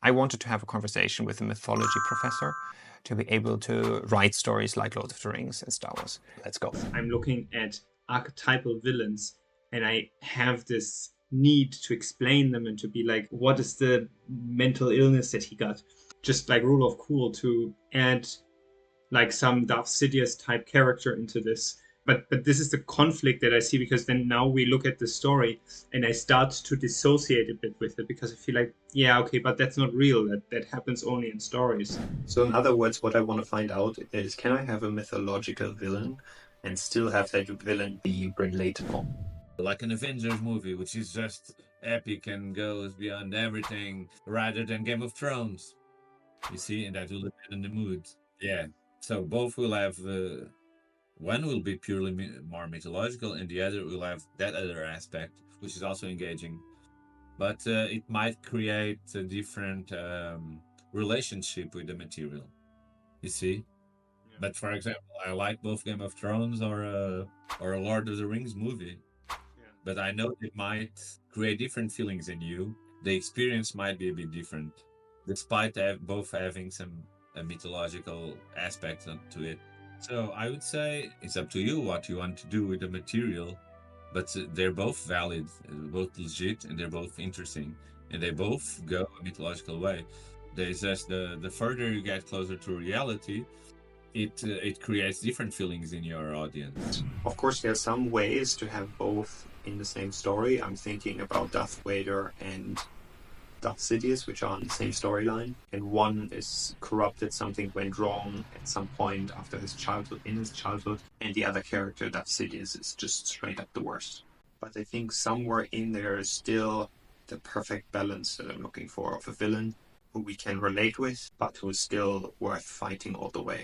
I wanted to have a conversation with a mythology professor to be able to write stories like Lord of the Rings and Star Wars. Let's go. I'm looking at archetypal villains, and I have this need to explain them and to be like, what is the mental illness that he got? Just like rule of cool to add like some Darth Sidious type character into this. But this is the conflict that I see, because then now we look at the story and I start to dissociate a bit with it, because I feel like, yeah, okay, but that's not real. That happens only in stories. So in other words, what I want to find out is, can I have a mythological villain and still have that villain be relatable? Like an Avengers movie, which is just epic and goes beyond everything, rather than Game of Thrones. You see, and that will depend on the mood. Yeah. So both will have, one will be purely more mythological, and the other will have that other aspect, which is also engaging. But it might create a different relationship with the material. You see. Yeah. But for example, I like both Game of Thrones or a Lord of the Rings movie. But I know it might create different feelings in you. The experience might be a bit different, despite both having some mythological aspects to it. So I would say it's up to you what you want to do with the material, but they're both valid, both legit, and they're both interesting, and they both go a mythological way. There's just the further you get closer to reality, it creates different feelings in your audience. Of course, there are some ways to have both in the same story. I'm thinking about Darth Vader and Darth Sidious, which are on the same storyline, and one is corrupted, something went wrong at some point after his childhood, and the other character, Darth Sidious, is just straight up the worst. But I think somewhere in there is still the perfect balance that I'm looking for, of a villain who we can relate with, but who is still worth fighting all the way.